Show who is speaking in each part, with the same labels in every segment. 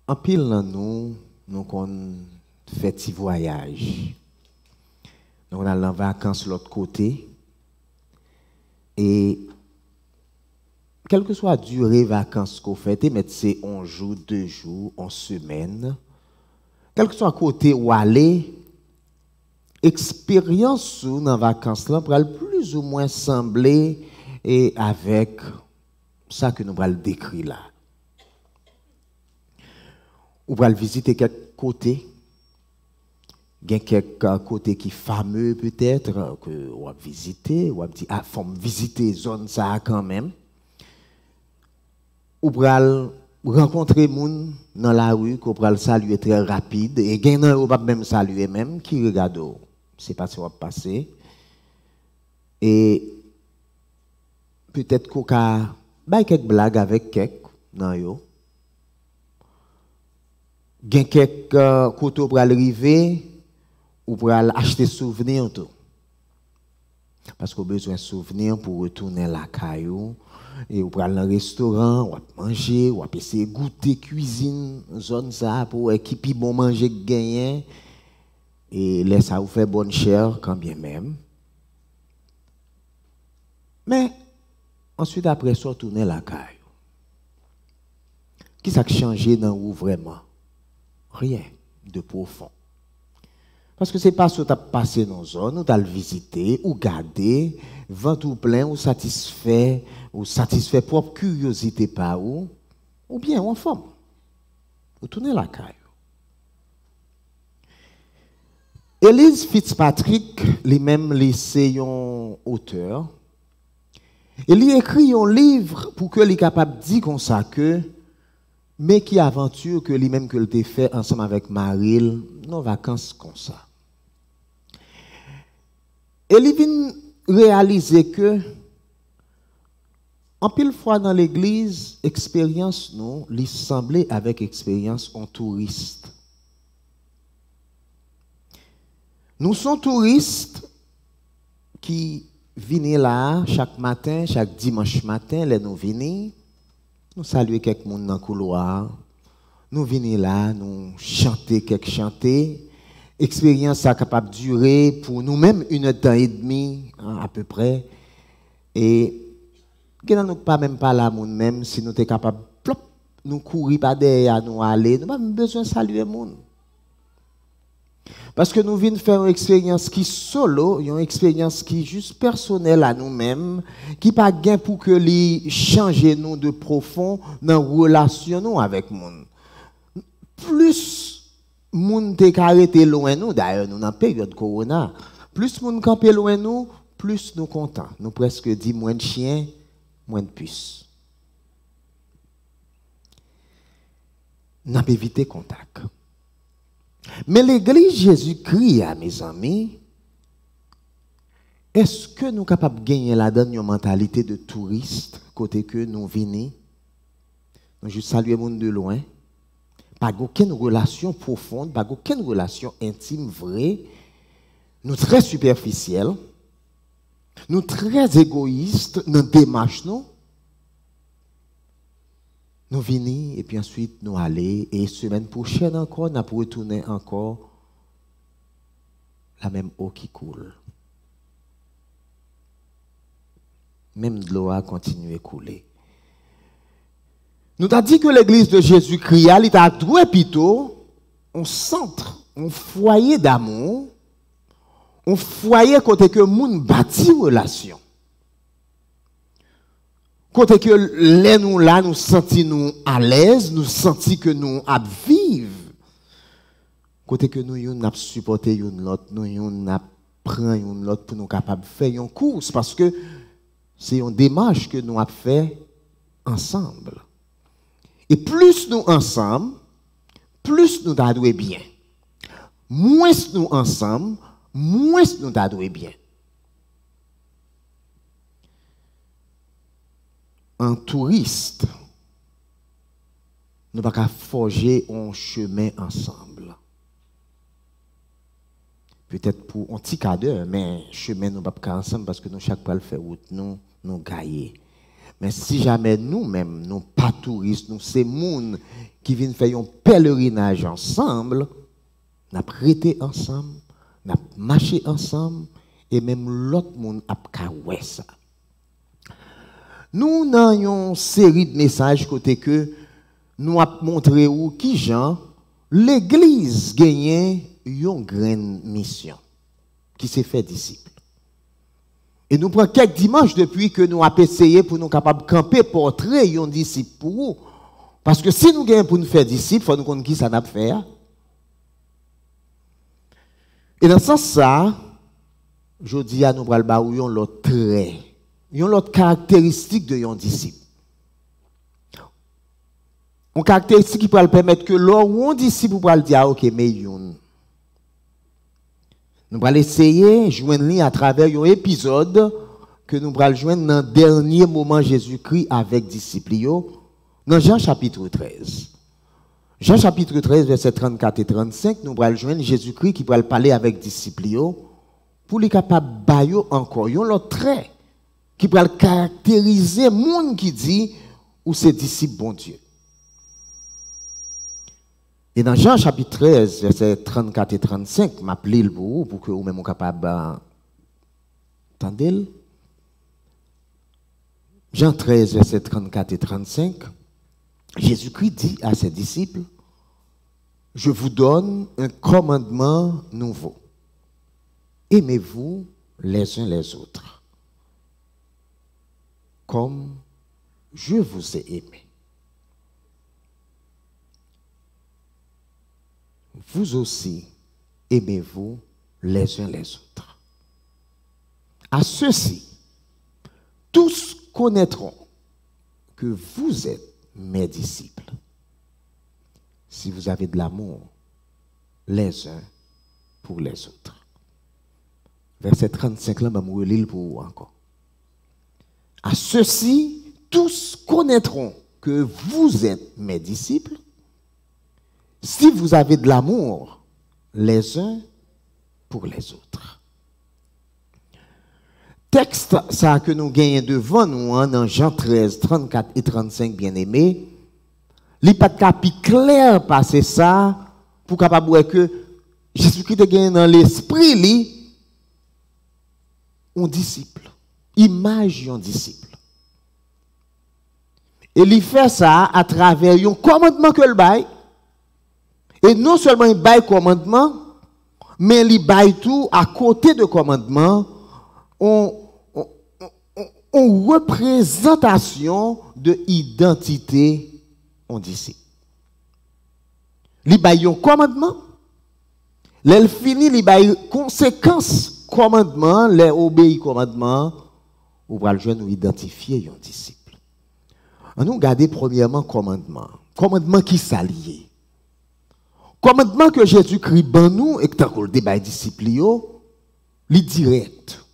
Speaker 1: En pile dans nous qu'on fait petit voyage. Nous on allons en vacances de l'autre côté et quelle que soit la durée des vacances qu'on fait, mais c'est 1 jour, 2 jours, 1 semaine, quel que soit le côté où aller, expérience dans les vacances là pourra plus ou moins sembler et avec ça que nous allons décrire là. Ou va visiter quelques côtés. Il y a quelques côtés qui fameux peut-être que on va visiter, ou va dire ah faut visiter zone ça quand même. Ou va rencontrer moun dans la rue qu'on va saluer très rapide et gagnant ou pas même saluer même qui regarde c'est pas ce qui va passer et peut-être qu'on a quelques blagues avec quelques dans yo. Il y a quelques côtés pour arriver ou pour acheter souvenirs tout. Parce qu'on a besoin de souvenirs pour retourner la caillou et ou pour aller dans un restaurant, ou manger, ou essayer goûter cuisine zone ça pour équiper bon manger gagner et laisse ça vous faire bonne chère quand bien même. Mais ensuite après ça retourner la caillou. Qui ça a changé dans vous vraiment? Rien de profond. Parce que ce n'est pas ce que tu as passé dans une zone, ou tu as le visité, ou gardé, ventre ou plein, ou satisfait propre curiosité par ou bien en forme. Ou tourner la caille. Elise Fitzpatrick, lui-même, c'est un auteur. Il écrit un livre pour que soit capable de dire comme ça que mais qui aventure que lui-même que le fait ensemble avec Maril, nos vacances comme ça. Et il vient réaliser que, en pile fois dans l'église, expérience nous, lui semblait avec expérience en touriste. Nous sommes touristes qui viennent là chaque matin, chaque dimanche matin, les nous venons. Nous saluons quelques personnes dans le couloir. Nous venons là, nous chanter quelques chanter. Expérience ça capable de durer pour nous-mêmes 1 temps et demi à peu près. Et nous ne pas même pas là nous-mêmes si nous sommes capables plop, nous courir pas derrière nous aller, nous n'avons pas besoin de saluer les gens. Parce que nous venons faire une expérience qui solo, une expérience qui est juste personnelle à nous-mêmes, qui pas gain pour que les changer nous de profond dans relation avec le monde. Plus monde te arrêté loin nous, d'ailleurs nous dans la période corona, plus monde campé loin nous, plus nous contents. Nous presque dit moins de chiens, moins de puces. N'a pas évité contact. Mais l'église Jésus-Christ, mes amis, est-ce que nous sommes capables de gagner la dernière mentalité de touriste, côté que nous venons, nous juste saluer le monde de loin, pas aucune relation profonde, pas aucune relation intime vraie, nous très superficiels, nous très égoïstes dans la démarche, nous venons et puis ensuite nous aller et semaine prochaine encore, nous pour retourner encore la même eau qui coule. Même de l'eau a continué à couler. Nous avons dit que l'église de Jésus-Christ, elle a trouvé plutôt un centre, un foyer d'amour, un foyer côté que moun bâti relation. Côté que les nous là, nous sentons nous à l'aise, nous sentons que nous à vivre. Côté que nous yon n'a supporté yon l'autre, nous yon n'a prend yon l'autre pour nous capable faire une course parce que c'est une démarche que nous avons fait ensemble. Et plus nous ensemble, plus nous t'adouer bien. Moins nous ensemble, moins nous t'adouer bien. Un touriste, nous ne pouvons pas forger un chemin ensemble. Peut-être pour un petit quart d'heure, mais chemin nous ne pouvons pas ensemble parce que nous chaque fois le faire route, nous gagnons. Mais si jamais nous-mêmes, nous pas touristes, nous c'est moun qui viennent faire un pèlerinage ensemble, nous prêté ensemble, nous marché ensemble, et même l'autre monde a kawé ça. Nous avons une série de messages côté que nous avons montré où qui Jean, l'Église gagne une grande mission qui s'est fait disciple. Et nous prenons quelques dimanches depuis que nous avons essayé pour nous capables de camper portrait un disciple pour vous. Parce que si nous gagnons pour nous faire disciple, il faut nous connaître qui ça n'a pas fait. Et dans ce sens, ça, je dis à nous parler l'autre trait, l'autre caractéristique de un disciple. Une caractéristique qui peut permettre que l'un disciple pourra dire, ah, ok, mais yon. Nous allons essayer de joindre à travers un épisode que nous allons joindre dans le dernier moment Jésus-Christ avec disciples, dans Jean chapitre 13. Jean chapitre 13, versets 34 et 35, nous allons joindre Jésus-Christ qui va parler avec disciples pour les capables de encore l'autre trait qui va caractériser le monde qui dit ou ses disciples bon Dieu. Et dans Jean chapitre 13, versets 34 et 35, je m'appelle pour que vous-même soyez capable d'entendre. Jean 13, versets 34 et 35, Jésus-Christ dit à ses disciples, « Je vous donne un commandement nouveau. Aimez-vous les uns les autres, comme je vous ai aimé. Vous aussi, aimez-vous les uns les autres. À ceux-ci, tous connaîtront que vous êtes mes disciples, si vous avez de l'amour les uns pour les autres. » Verset 35, là, je vais vous lire pour vous encore. À ceux-ci, tous connaîtront que vous êtes mes disciples, si vous avez de l'amour les uns pour les autres. Texte ça que nous gagnons devant nous dans Jean 13, 34 et 35, bien aimé. Il n'y a pas de capi clair passer ça pour capable voir que Jésus-Christ a gagné dans l'esprit un disciple, image d'un disciple. Et il fait ça à travers un commandement que le bail. Et non seulement il bail commandement, mais il bail tout à côté de commandement, une représentation de identité on disciple. Il bail un commandement, il finit il bail conséquence commandement, les obéit commandement, ou va le nous identifier un disciple. On nous regarder premièrement commandement. Commandement qui s'allie. Commandement que Jésus-Christ ban nous et que tant qu'on débat disciple li direct.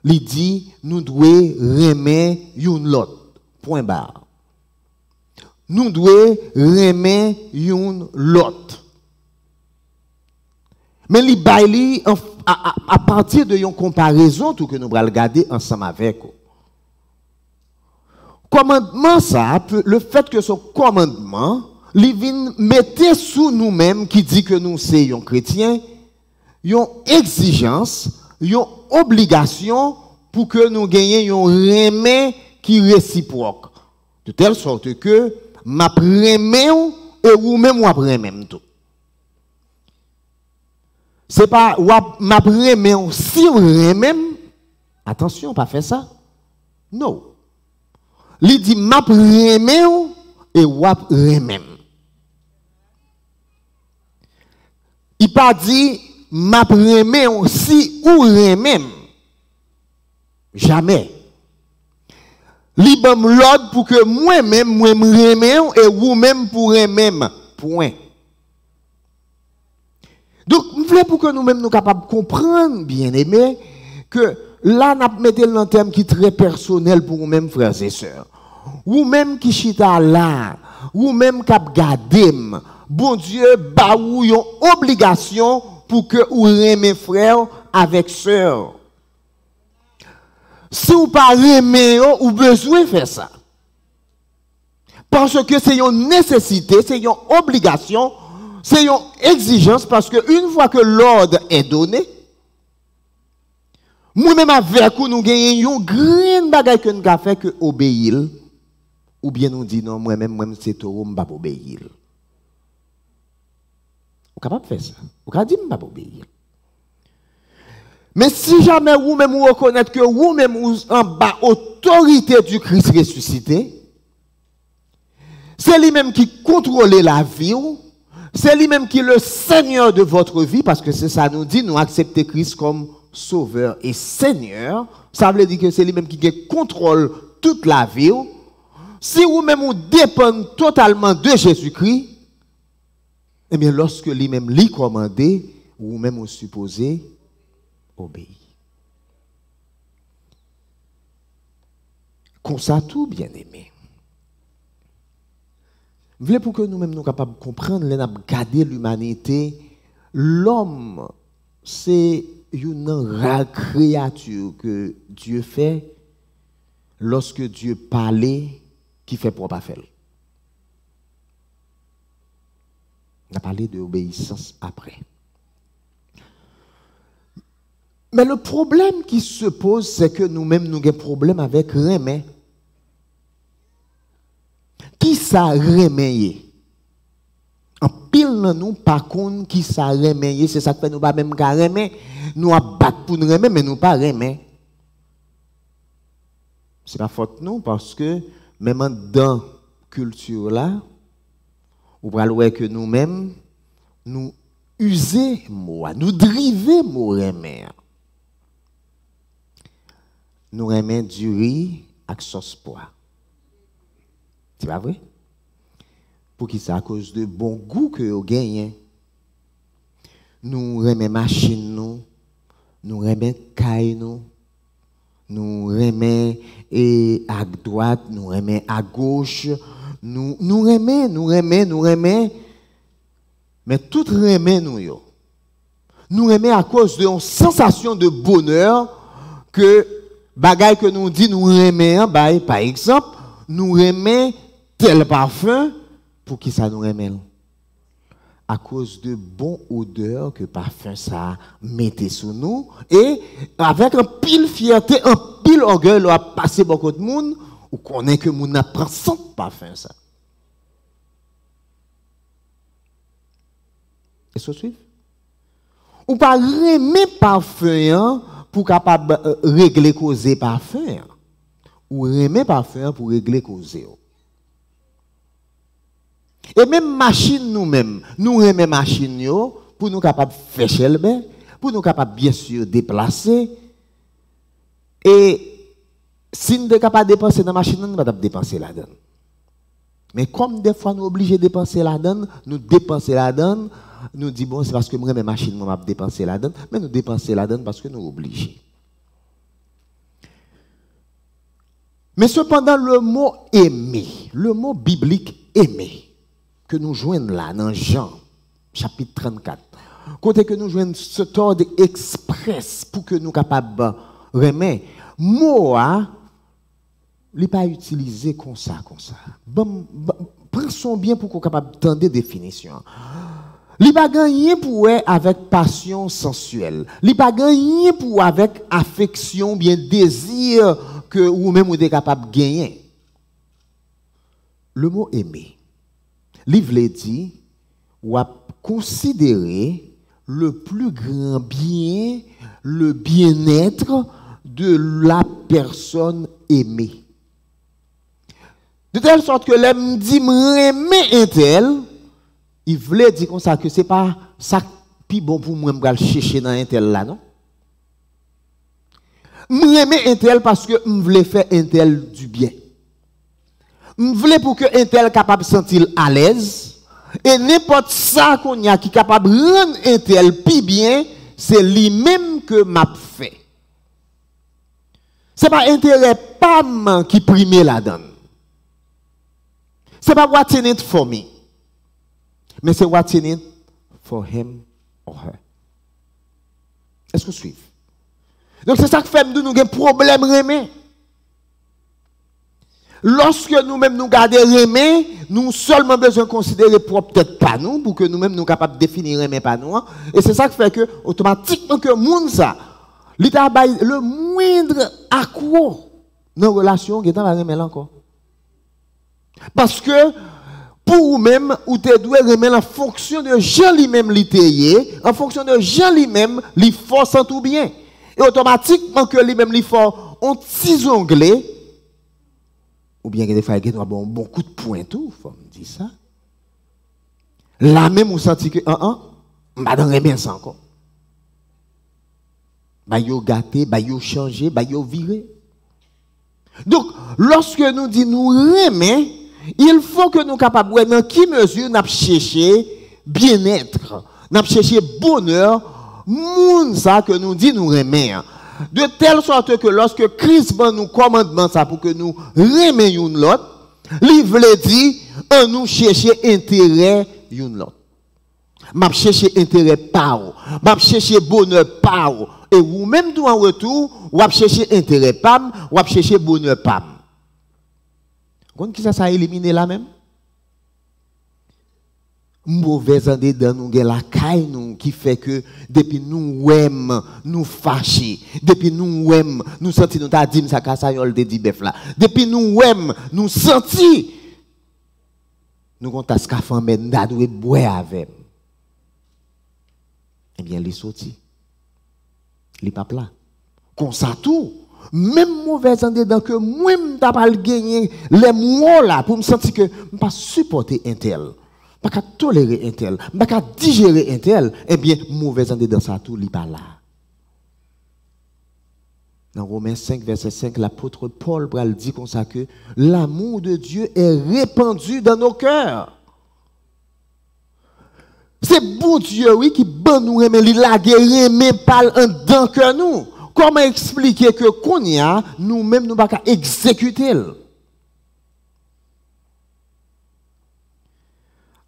Speaker 1: Li dit nous devons aimer une l'autre. Point barre. Nous devons aimer une l'autre. Mais li baili à partir de une comparaison tout que nous allons regarder ensemble avec vous. Commandement ça, le fait que ce commandement li vin mette sous nous-mêmes qui dit que nous sommes chrétiens, une exigence, une obligation pour que nous gagnions un remède qui réciproque. De telle sorte que ma remède et vous-même ou après même tout. C'est pas ma remède si ou même. Attention, pas faire ça. Non. Li dit ma remède et wap remède. Il pas dit m'a remè aussi ou remèm. Jamais. Li bam l'ordre pour que moi-même moi remè et vous-même pour remèm. Point. Donc, je voulais pour que nous-mêmes nous capables de comprendre, bien aimé, que là, nous mettons un terme qui est très personnel pour nous-mêmes, frères et sœurs. Vous-même qui chita là, vous-même qui gardez, bon Dieu, ba ou yon obligation pour que vous aimez frère avec sœur. Si vous pas aimez, vous besoin de faire ça. Parce que c'est une nécessité, c'est une obligation, c'est une exigence, parce qu'une fois que l'ordre est donné, moi-même avec vous, nous gagnons une grande bagaille que nous avons fait que obéir, ou bien nous dit non, moi-même, c'est taureau, je ne vais pas obéir. Vous êtes capable de faire ça. Vous êtes dire je ne vais pas obéir. Mais si jamais vous-même vous reconnaissez que vous-même vous en bas autorité du Christ ressuscité, c'est lui-même qui contrôle la vie, c'est lui-même qui est le Seigneur de votre vie, parce que c'est ça nous dit, nous accepter Christ comme Sauveur et Seigneur. Ça veut dire que c'est lui-même qui contrôle toute la vie. Si vous-même vous dépendez totalement de Jésus-Christ, eh bien lorsque lui-même lui commandé, vous-même vous supposez obéir. Comme ça tout, bien aimé. Vous voulez pour que nous-mêmes nous capables de comprendre, nous garder l'humanité, l'homme, c'est une rare créature que Dieu fait lorsque Dieu parlait, qui fait pour pas faire. On a parlé d'obéissance après. Mais le problème qui se pose, c'est que nous-mêmes, nous avons un problème avec remet. Qui ça remet? En pile dans nous, par contre, qui ça remet? C'est ça que fait nous pas même qu'à remet. Nous abattre pour nous remet, mais nous pas remet. C'est pas faute nous, parce que même dans la culture là, vous voyez que nous-mêmes, nous usons moi, nous drivons mon remet. Nous remet du riz avec sauce pois. C'est pas vrai? Pour qui ça? À cause de bon goût que vous gagnez. Nous remet machine nous remet caille nous remet à droite, nous remet à gauche, nous remet. Mais tout remet nous yo. Nous remet à cause de une sensation de bonheur que bagaille que nous dit nous remet, par exemple, nous remet tel parfum, pour qui ça nous remet? À cause de bon odeur que parfum ça mettait sur nous, et avec un pile fierté, un pile orgueil, on a passé beaucoup de monde, ou connaît que moun n'a pas sans parfum ça. Est-ce que vous suivez? Ou pas remet parfum pour capable régler causer parfum, ou remet parfum pour régler causer. Et même machine nous-mêmes, nous remet machine pour nous capables faire chelbe, pour nous capables bien sûr déplacer. Et si nous sommes capables de dépenser dans la machine, nous ne pouvons pas dépenser là-dedans. Mais comme des fois nous sommes obligés de dépenser là-dedans, nous dépenser là-dedans, nous disons bon, c'est parce que moi, mes machines, nous avons dépensé là-dedans, mais nous dépensons là-dedans parce que nous sommes obligés. Mais cependant, le mot aimer, le mot biblique aimer, que nous joignons là dans Jean, chapitre 34, côté que nous joignons ce ordre express pour que nous soyons capables de remettre, mot, il n'est pas utilisé comme ça. Prenons bien pour qu'on soit capable d'entendre des définitions. Il n'est pas gagné pour avec passion sensuelle. Il n'est pas gagné pour avec affection, bien désir que vous-même vous êtes capable de gagner. Le mot aimer. Livre dit, ou à considérer le plus grand bien, le bien-être de la personne aimée. De telle sorte que l'homme dit, m'aimer un tel, il voulait dire comme ça que c'est pas ça qui bon pour moi me chercher dans un tel là, non? M'aimer un tel parce que me voulais faire un tel du bien. Je voulais pour que un tel capable de se sentir à l'aise. Et n'importe ça qu'on y a qui est capable de rendre un tel plus bien, c'est lui-même que m'a fait. Ce n'est pas intérêt pas qui prime la donne. Ce n'est pas what's in it for me. Mais c'est what's in it for him or her. Est-ce que vous suivez? Donc c'est ça qui fait de nous un problème remet. lorsque nous-mêmes nous gardons remet, nous seulement besoin de considérer peut-être pas nous, pour que nous-mêmes nous capables de définir remet pas nous. Et c'est ça qui fait que, automatiquement, que monde ça, l'État le moindre accro dans la relation, qui est dans la remet encore. Parce que, pour vous-même, ou te doit remettre en fonction de Jean lui-même l'ité, en fonction de Jean lui-même, li force en tout bien. Et automatiquement que lui-même li fort, on petits onglets, ou bien que des fois il y a un bon coup de poing tout, faut me dire ça. Là même on senti que m'a dans bien ça encore. Bah yo gâté, bah yo changé, bah yo viré. Donc lorsque nous dit nous remet, il faut que nous capables dans qui mesure n'a chercher bien-être, n'a chercher bonheur, moun ça que nous dit nous remet. De telle sorte que lorsque Christ nous commandement ça pour que nous remions l'autre, il veut dire on nous chercher intérêt une l'autre. M'a chercher intérêt par, m'a chercher bonheur par, et vous même tout en retour, ou chercher intérêt pam, ou chercher bonheur pam. Vous qui ça éliminé là même? Mauvais en dedans nous la caille nous qui fait que depuis nous nous fâchés, depuis nous nous senti nous t'a dit ça cassayol de dit bœuf là, depuis nous nous senti nous qu'on t'a scafan mais n'a doit boire avec. Eh bien les sorti. Les pas là. Comme ça tout même mauvais en dedans que moi m't'a pas gagner les mots là pour me sentir que pas supporter un tel. Pas qu'à tolérer un tel, pas qu'à digérer un tel, eh bien, mauvais en dedans ça tout, il pas là. Dans Romains 5, verset 5, l'apôtre Paul dit comme ça que l'amour de Dieu est répandu dans nos cœurs. C'est bon Dieu, oui, qui bon nous remet, il la guerre, mais pas en dedans que nous. Comment expliquer que qu'on y a, nous-mêmes, nous pas qu'à exécuter?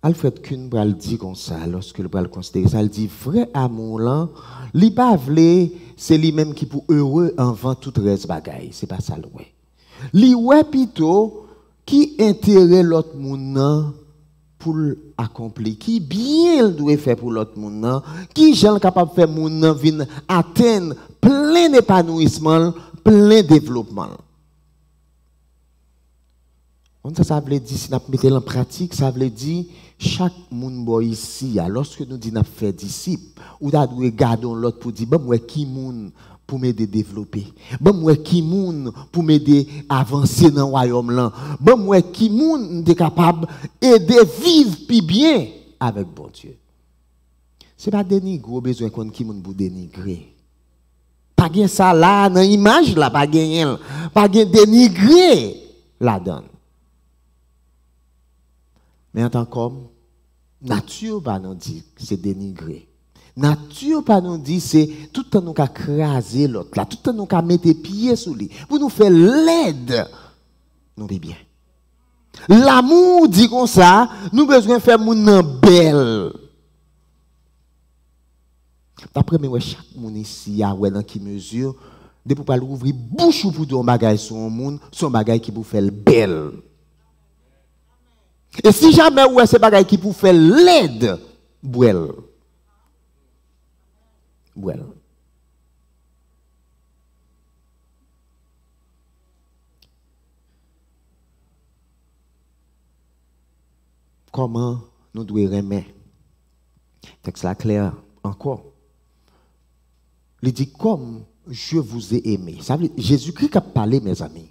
Speaker 1: Alfred Kuhn dit comme ça, lorsque le bral considère ça, il dit vrai amour là, li pas vle, c'est lui-même qui pour heureux avant toute reste bagaille, c'est pas ça le ouais. Li ouais plutôt qui intérêt l'autre monde pour accomplir, qui bien il doit faire pour l'autre monde, qui gens capable faire monde vinn atteindre plein épanouissement, plein développement. Ça veut dire, si nous mettons en pratique, ça veut dire, chaque monde ici, lorsque nous disons nous faire disciple, ou nous devons garder l'autre pour dire, bon, moi, qui monde pour m'aider à développer? Bon, moi, qui monde pour m'aider à avancer dans le royaume là? Bon, moi, qui monde est capable d'aider à vivre plus bien avec bon Dieu? Ce n'est pas dénigrer, besoin qu'on qui monde pour dénigrer. Pas gain ça là, dans l'image là, pas gain dénigrer la donne. Mais en tant qu'homme, nature pas nous dit c'est dénigrer. Nature pas nous dit c'est tout le temps nous qu'à craser l'autre là, tout le temps nous qu'à mettre pieds sous lui pour nous faire l'aide. Nous bien. L'amour dit comme ça, nous besoin faire moun belle. D'après moi chaque monde ici a ouais dans qui mesure de pour pas ouvrir bouche pour dire un bagage sur un monde, son bagage qui pour faire belle. Et si jamais ouais c'est bagay qui pour faire l'aide, bouel. Comment nous devons remettre? Texte là clair encore. Il dit comme je vous ai aimé. Ça veut dire Jésus-Christ a parlé mes amis.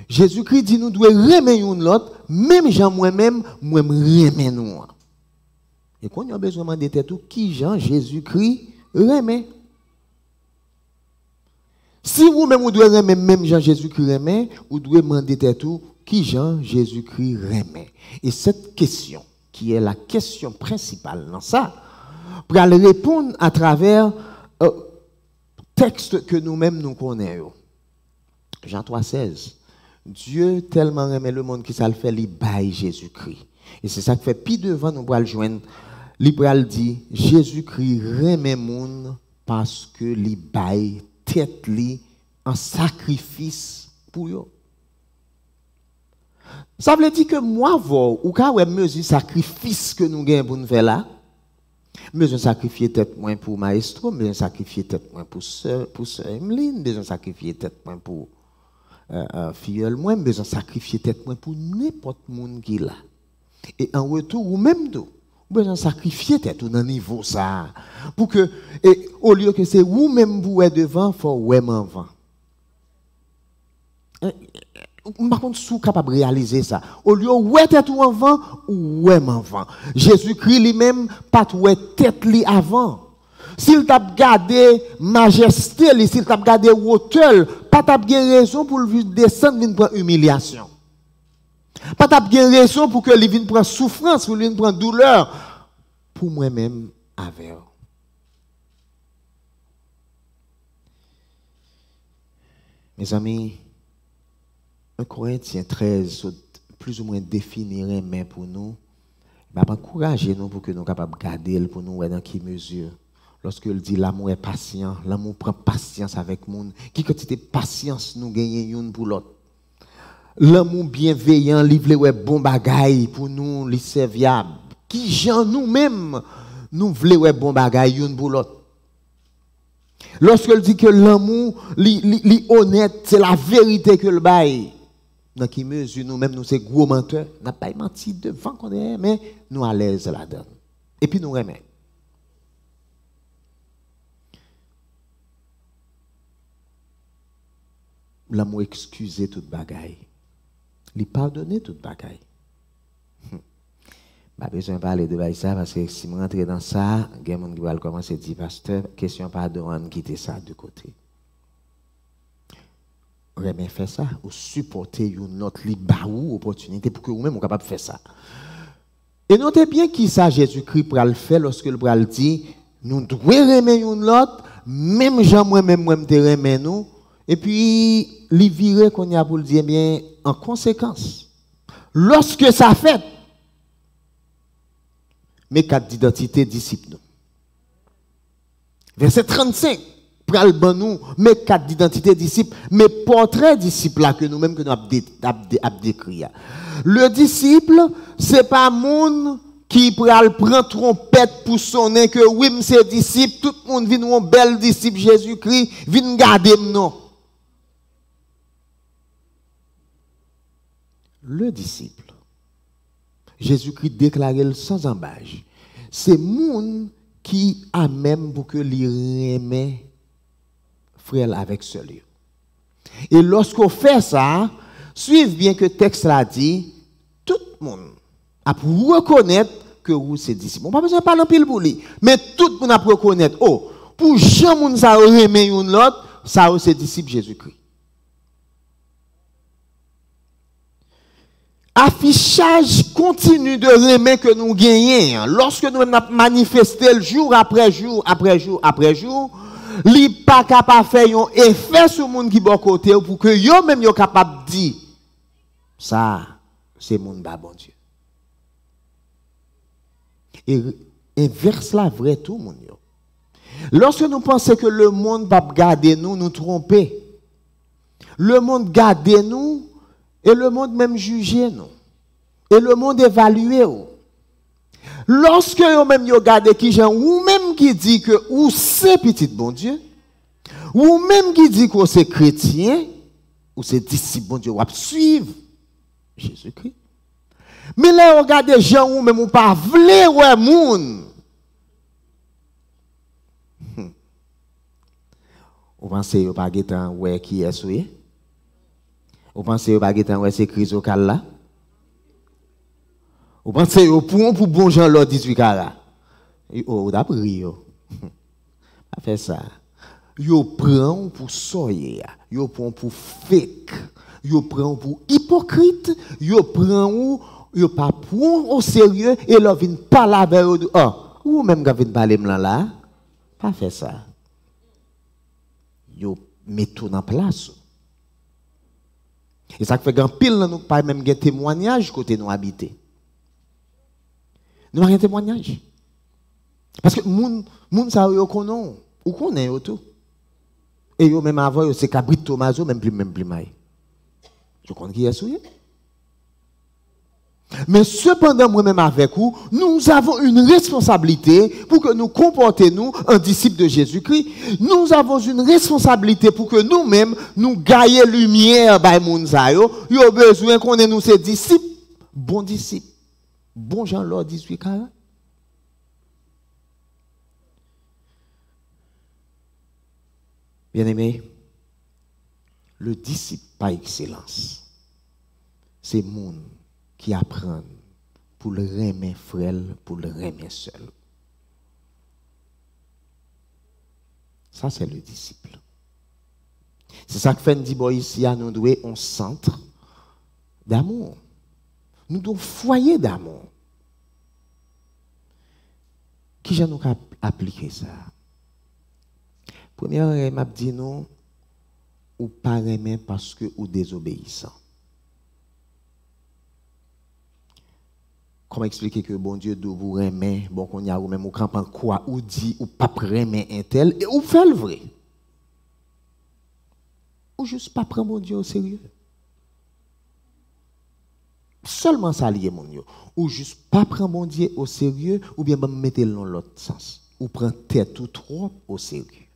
Speaker 1: Jésus-Christ dit nous devons remettre l'autre, même Jean moi-même, remet nous. Et quand on a besoin de demander tout, qui Jean Jésus-Christ remet? Si vous-même vous devez remettre même Jean Jésus-Christ remet, vous devez demander tout, qui Jean Jésus-Christ remet? Et cette question, qui est la question principale dans ça, pour aller répondre à travers texte que nous-mêmes nous connaissons. Jean 3,16. Dieu tellement aimait le monde qui ça le fait, il baille Jésus-Christ. Et c'est ça qui fait, puis devant nous pour le joindre, il dit, Jésus-Christ remet le monde parce que il baille tête li en sacrifice pour eux. Ça veut dire que moi, ou quand on mesure sacrifice que nous gagnons pour nous faire là, besoin sacrifier tête moins pour maestro, besoin sacrifier tête moins pour sœur Emeline, besoin sacrifier tête moins pour filleul moins, besoin sacrifier tête moins pour n'importe monde qui là. Et en retour ou même tout, besoin sacrifier tête dans niveau ça pour que et au lieu que c'est vous même vous êtes devant, faut ouais en avant. Par contre, si vous êtes capable de réaliser ça, au lieu de tête ou avant, ou avant. Jésus-Christ lui-même, pas de tête li avant. S'il t'a gardé majesté, s'il t'a gardé hauteur, pas t'a raison pour lui descendre, venir prendre humiliation. Pas t'a raison pour que lui vienne prendre souffrance, pour lui vienne prendre douleur. Pour moi-même, avec. Mes amis, 1 Corinthiens 13, plus ou moins définirait mais pour nous, va encourager nous pour que nous soyons capables de garder pour nous dans quelle mesure. Lorsque il dit l'amour est patient, l'amour prend patience avec le monde. Qui quantité de patience nous gagnons une pour l'autre. L'amour bienveillant, livre bon bagaille pour nous, les serviables. Qui gens nous-mêmes, nous voulons bon bagaille une pour l'autre. Lorsqu'il dit que l'amour, honnête, c'est la vérité que le bail. Dans qui mesure nous-mêmes, nous sommes gros menteurs. Nous n'avons pas menti devant qu'on est, mais nous à l'aise là-dedans. Et puis nous remettons. L'amour excuser toute bagaille. Il pardonner toute bagaille. Pas besoin de parler de ça parce que si je rentre dans ça, il y a des gens qui vont commencer à dire, pasteur, question pardon, on quitte ça de côté. Remet faire ça, ou supporter une autre libre opportunité pour que vous-même soyez capable de faire ça. Et notez bien qui ça Jésus-Christ pour le faire lorsque le bras dit, nous devons remettre une autre, même Jean moi-même te remet nous, et puis les virer qu'on y a pour le dire bien en conséquence. Lorsque ça fait, mes cartes d'identité disciples nous. Verset 35. Pral ban nous, mes cartes d'identité disciples, mes portraits disciples là que nous-mêmes que nous avons décrit. Le disciple, c'est pas monde qui pral prend trompette pour sonner que oui, c'est disciple, tout le monde vient un bel disciple Jésus-Christ, vient garder non. Le disciple, Jésus-Christ déclarait sans embâche, c'est monde qui a même pour que lui remet frère avec celui. Et lorsqu'on fait ça, suivez bien que le texte l'a dit, tout le monde a pour reconnaître que vous c'est disciple. On n'a pas besoin de parler en pile pour lui, mais tout le monde a pour reconnaître, oh, pour jamais moun ça remet une l'autre, ça c'est disciple Jésus-Christ. Affichage continu de remet que nous gagnons. Lorsque nous avons manifesté le jour après jour, après jour, après jour, li pas capable de faire un effet sur le monde qui est bon côté pour que yo même yo capable de dire ça c'est monde ba bon Dieu. Et inverse la vrai tout monde yo. Lorsque nous pensons que le monde va garder nous, nous tromper. Le monde garde nous et le monde même juger nous. Et le monde évaluer nous. Lorsque vous même regardez qui gens ou même qui dit que ou c'est petit bon Dieu, ou même qui dit que c'est chrétien, ou c'est disciple bon Dieu, ou suivre Jésus-Christ. Mais là regardez gens ou même ou pas vle ouais moun. Vous pensez que pas guetan ouais qui est soué? Vous pensez que pas guetan ouais c'est Chrysocal là? Vous pensez que pour bon Jean l'autre 18 carats? Oh, d'après yo. Pas fait ça. Yo prend pour soyer, yo prend pour fake, yo prend pour hypocrite, yo prend yo pas prend au sérieux et là vient parler avec eux. Oh, ou même quand vient parler là, pas fait ça. Yo met tout en place. Et ça fait grand pile nous pas même des témoignages côté nous habiter. Nous avons un témoignage. Parce que moun ça yo connaît ou connaît tout. Et yo même avant c'est Cabrit Tomaso même plus maille. Je connais qui est souillé. Mais cependant, moi-même avec vous, nous avons une responsabilité pour que nous comportions en disciples de Jésus-Christ. Nous avons une responsabilité pour que nous-mêmes, nous gagnions lumière par moun sa yo. Il y a besoin qu'on ait nous ces disciples, bons disciples. Bon Jean-Lord 18:40. Bien-aimé, le disciple par excellence, c'est moun qui apprend pour le remettre frère, pour le remettre seul. Ça, c'est le disciple. C'est ça que fait dit ici, nous devons un centre d'amour. Nous devons foyer d'amour. Qui j'ai nous appliquer ça? Première, m'a dit non, ou pas aimer parce que ou désobéissant. Comment expliquer que bon Dieu doit vous aimer, bon qu'on y a ou même ou camp en quoi, ou dit ou pas aimer un tel, et ou fait le vrai. Ou juste pas prendre mon Dieu au sérieux. Seulement ça lié mon Dieu. Ou juste pas prendre mon Dieu au sérieux, ou bien me mettre dans l'autre sens. Ou prendre tête ou trop au sérieux.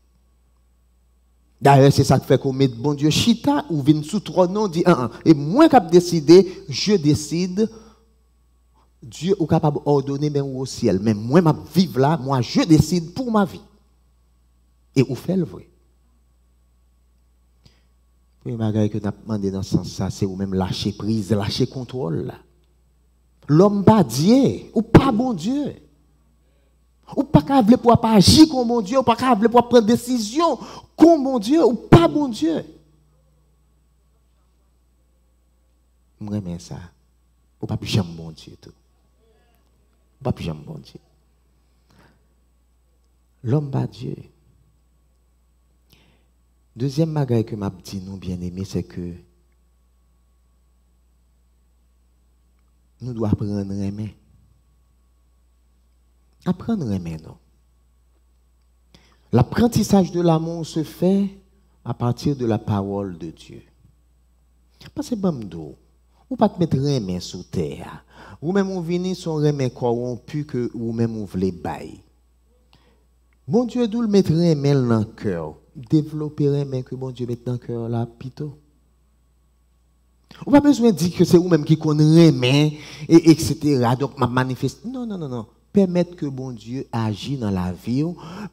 Speaker 1: D'ailleurs, c'est ça qui fait qu'on met bon Dieu chita, ou vient sous trois noms, dit et moi qui décidé, je décide. Dieu est capable d'ordonner même au ciel. Mais moi, je vivre là, moi, je décide pour ma vie. Et où fait le vrai? Le bagage que nous avons demandé dans ce sens, c'est ou même lâcher prise, lâcher contrôle. L'homme pas Dieu, ou pas bon Dieu. Ou pas capable pour pas agir comme bon Dieu, ou pas capable pour prendre décision comme bon Dieu, ou pas bon Dieu. Je remets ça. Ou pas plus jamais bon Dieu tout. Pas plus jamais bon Dieu. L'homme pas Dieu. Deuxième bagaille que m'a dit nous bien aimé, c'est que nous devons apprendre à aimer. Apprendre à aimer, non. L'apprentissage de l'amour se fait à partir de la parole de Dieu. Parce que bamdo, ou pas te mettre aimer sous terre. Ou même on vient son aimer corrompu que ou même on voulait bailler. Bon Dieu doit le mettre aimer dans le cœur. Développer aimer que bon Dieu mette dans le cœur là plutôt. Ou pas besoin de dire que c'est vous-même qui connaît aimer et etc. Donc m'a manifeste. Non. Permettre que bon Dieu agisse dans la vie,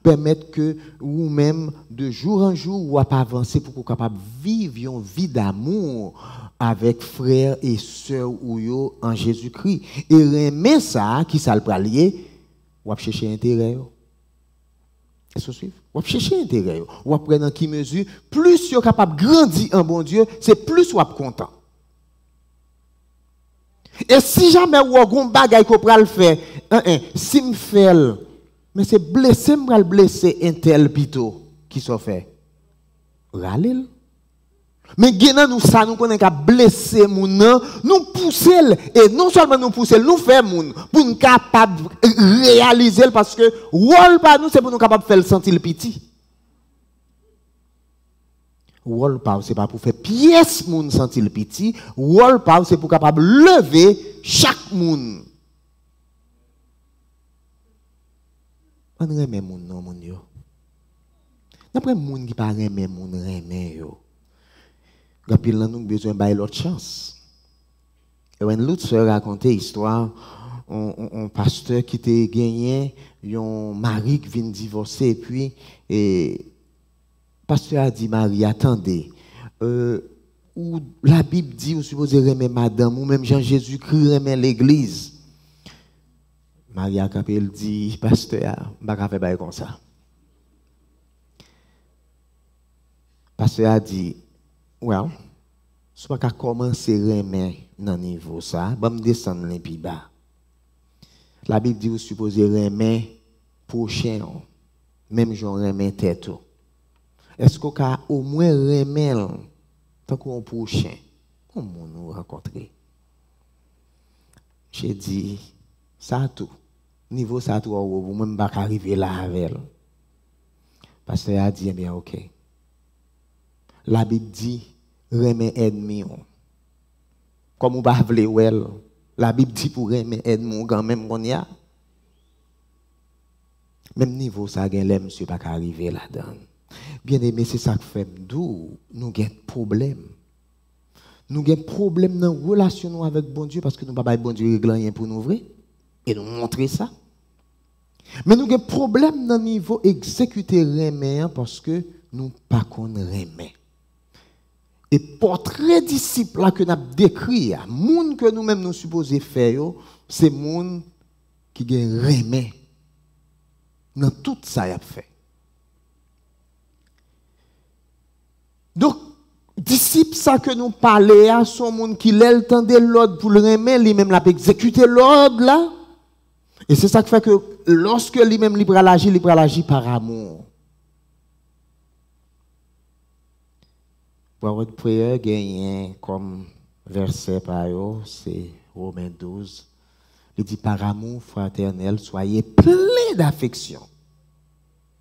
Speaker 1: permettre que vous-même, de jour en jour, vous pas avancer pour que vous capable vivre une vie d'amour avec frères et sœurs ou en Jésus-Christ. Et aimer ça, qui ça le pralier, vous chercher intérêt. Est-ce que vous suivez? Vous chercher intérêt. Vous apprenez dans qui mesure, plus vous êtes capable de grandir en bon Dieu, c'est plus vous êtes content. Et si jamais vous avez un bagage qu'on peut le faire, si me fait, mais c'est blessé, me le blesser un tel plutôt qui s'en fait. Râler. Mais nous ça nous connaît qu'à blesser moun nous pousser et non seulement nous pousser, nous faire moun pour nous capable réaliser parce que rôle pas nous c'est pour nous capable faire le sentir le petit. Rôle pas c'est pas pour faire pièce moun sentir le petit, rôle pas c'est pour capable lever chaque moun. On remet moun non moun yo. D'après moun qui pas remet moun remet yo. Puis nous avons besoin de l'autre chance. Et quand l'autre sœur racontait l'histoire, un pasteur qui était gagné, un mari qui vient divorcer, et puis le pasteur a dit, Marie, attendez, où la Bible dit, vous supposez aimer madame, ou même Jean-Jésus-Christ aimait l'église. Marie a capé, elle dit, pasteur, je ne vais pas faire comme ça. Pasteur a dit, well, si je ne commencer à remettre dans le niveau ça, je vais descendre les plus bas. La Bible dit vous supposez remettre prochain, même si on remet tête. Est-ce qu'on a au moins remettre tant qu'on prochain? Comment nous rencontrer? J'ai dit, ça tout. Niveau ça tout, vous même pas arriver là avec elle. Parce qu'il a dit, eh bien, ok. La Bible dit, remet ennemi. Comme on va vouloir, La Bible dit pour aimer aide-moi quand même qu'on y a. Même niveau ça gagne là monsieur pas arriver là-dedans. Bien aimé, c'est ça que fait d'où nous avons problème. Nous avons problème dans la relation avec bon Dieu parce que nous ne pouvons pas bon Dieu régler rien pour nous vrai et nous montrer ça. Mais nous avons problème dans le niveau exécuter remet parce que nous pas qu'on remet. Et portrait disciple là que nous avons décrit, monde que nous-mêmes nous supposons faire, c'est monde qui gagne remet dans tout ça y a fait. Donc disciple ça que nous parlons, sont monde qui l'entendait l'ordre pour le remettre, lui-même l'a exécuter l'ordre là. Et c'est ça qui fait que lorsque lui-même il agit par amour. Pour votre prière gagne comme verset par eux, c'est Romains 12. Il dit par amour fraternel, soyez pleins d'affection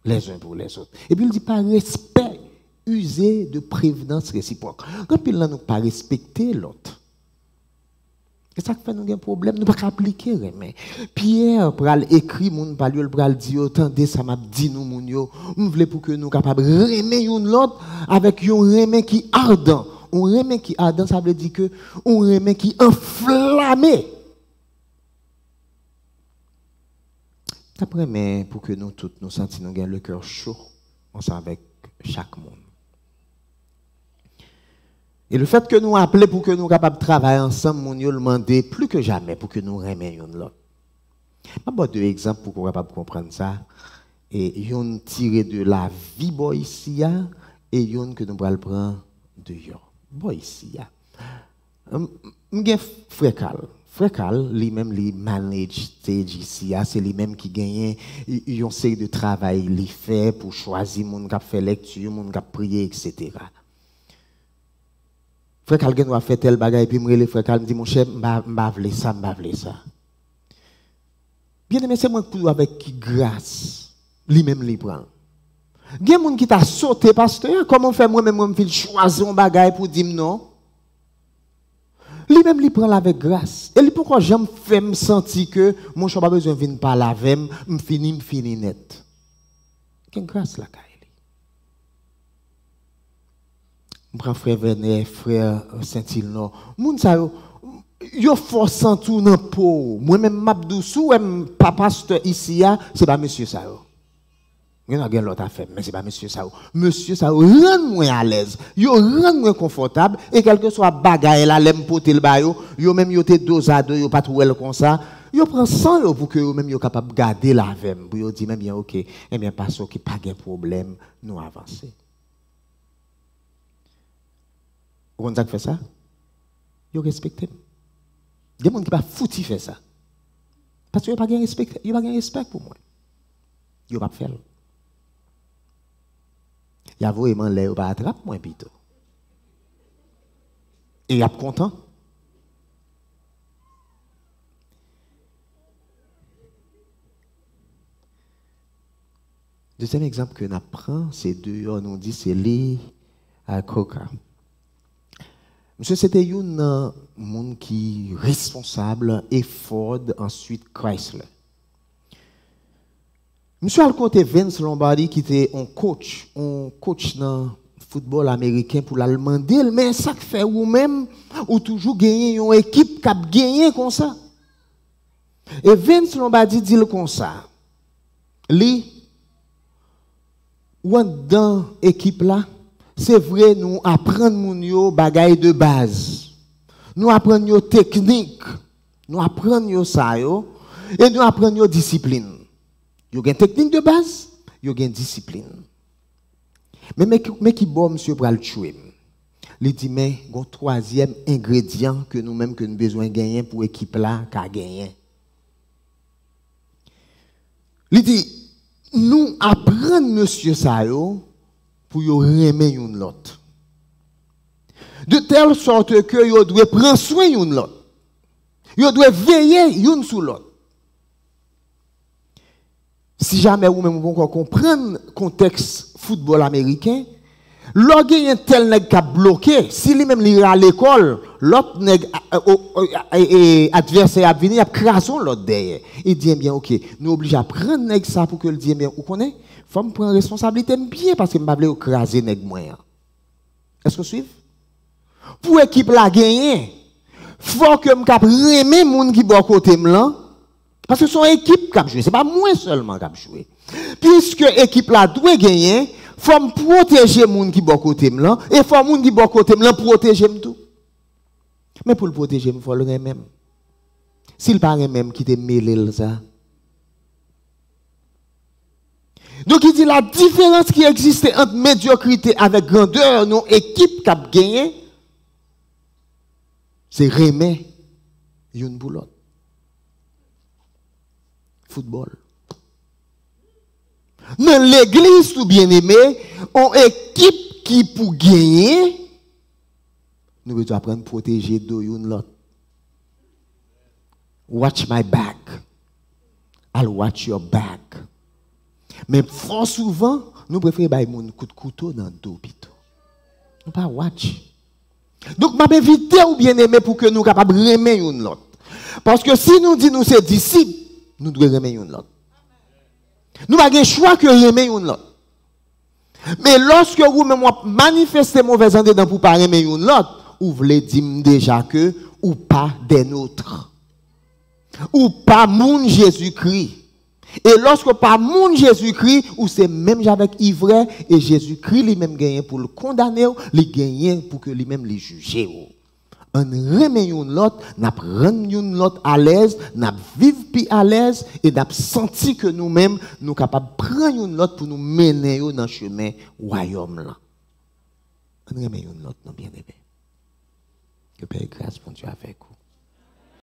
Speaker 1: les uns pour les autres. Et puis il dit par respect, usez de prévenance réciproque. Quand il n'a pas respecté l'autre. Et ça fait nous un problème, nous ne pouvons pas appliquer. Mais Pierre pral écrit mon palio, il pral dit attendez ça m'a dit nous mon yo, nous voulons pour que nous capables remer une l'autre avec un remet qui ardent. Un remet qui ardent ça veut dire que un remet qui enflammé. Après mais pour que nous tous nous sentions nous le cœur chaud ensemble avec chaque monde. Et le fait que nous appelons pour que nous soyons capables de travailler ensemble, nous demandons plus que jamais pour que nous remions l'autre. Je vais deux exemples pour que nous soyons capables de comprendre ça. Et yon tiré de la vie boy ici et yon que nous allons prendre de yon. Boy ici. M'gen Frécal, lui-même lui manage stage ici, c'est lui-même qui gagne yon série de travail li fait pour choisir mon cap faire lecture, mon cap prier etc. Frère Calgen doit faire tel bagage et puis me frère Calgen me dit mon cher m'ba vle ça. Bien aimé c'est moi pour avec qui grâce lui-même li prend. Gen moun qui t'a sauté pasteur comment faire moi-même me fil choisir un bagage pour dire non. Lui-même li prend avec grâce. Et pourquoi j'aime faire me sentir que mon choix pas besoin venir parler avec me fini net. Quelle grâce la caille. M'prend frère Venet, frère Saint-Ilno. Moun sa yo forçant tout dans peau. Moi-même m'abdou sou pas pasteur ici c'est pas monsieur ça yo. Il y a l'autre affaire mais c'est pas monsieur ça. Monsieur ça rend moi à l'aise. Yo rend moi confortable et quel que soit bagaille là l'aime porter le ba yo même yo te dos à deux yo pas trouver comme ça. Yo prend 100 yo pour que yo même yo capable garder la vem pour yo dire même bien OK et bien pas ça qui pas de problème nous avancer. Vous comprenez qui fait ça? Vous respectez. Il y a des gens qui ne foutu faire ça. Parce que vous n'avez pas de respect pour moi. Vous n'avez pas faire. Il y a vraiment l'air pas attraper moi plutôt. Et il y a content. Deuxième exemple que nous prenons, c'est deux, on nous dit c'est les Coca. Monsieur, c'était un monde qui est responsable et Ford, ensuite Chrysler. Monsieur a côté Vince Lombardi qui était un coach dans le football américain pour l'Allemagne. Mais ça fait ou même ou toujours gagner une équipe qui a gagné comme ça. Et Vince Lombardi dit comme ça. Lui, ou dans l'équipe là, c'est vrai, nous apprenons nos bagailles de base. Nous apprenons nos techniques. Nous apprenons ça. Et nous apprenons nos disciplines. Il y a une technique de base, il y a une discipline. Mais qui bon, monsieur, pour le tuer? Il dit, mais il y a un troisième ingrédient que nous-mêmes que nous avons besoin de gagner pour l'équipe là, qu'à gagner. Il dit, nous apprenons, monsieur, ça, pour y remettre une l'autre. De telle sorte que yo doit prendre soin une l'autre. Yo doit veiller une sur l'autre. Si jamais vous même vous comprendre le contexte football américain, Lorsque y a tel nèg qui a bloqué, si lui-même il à l'école, l'autre nèg adversaire a venir, il a crasé l'autre derrière. Il dit bien OK, nous obligés à prendre nèg ça pour que le dit bien, vous connaissez? Faut me prendre responsabilité bien parce que m'a voulu craser nèg moi. Est-ce que vous suivez? Pour équipe la gagner, faut que me cap remet moun qui bon côté là parce que son équipe qui a joué, c'est pas moi seulement qui a joué. Puisque l'équipe là doit gagner, faut me protéger moun qui bon côté là et faut moun qui bon côté là protéger tout. Mais pour le protéger, il faut le même. S'il pas même qui te mêlé ça. Donc il dit la différence qui existe entre médiocrité avec grandeur, nos équipes qui a gagné, c'est remet une boulotte. Football. Dans l'église, tout bien aimé, on équipe qui pour gagner, nous devons apprendre à protéger de l'autre. Watch my back. I'll watch your back. Mais fort souvent, nous préférons bailler un coup de couteau dans le dos. Nous pas watch. Donc, je m'invite ou bien aimé pour que nous soyons capables de remettre l'autre. Parce que si nous disons nous sommes disciples, nous devons remettre l'autre. Nous n'avons pas le choix que remettre l'autre. Mais lorsque vous manifestez mauvais entendement pour ne pas remettre l'autre, vous voulez dire déjà que ou pas des nôtres. Ou pas moun Jésus-Christ. Et lorsque pas moun Jésus-Christ, ou c'est même avec ivraie, et Jésus-Christ lui-même gagne pour le condamner, il gagne pour que lui-même le juge. On remet l'autre, n'a rendu l'autre à l'aise, n'a vivre plus à l'aise, et n'a senti que nous-mêmes, nous capables de prendre l'autre pour nous mener dans le chemin royaume là. On remet l'autre, non bien aimé. Que Père grâce pour Dieu avec vous.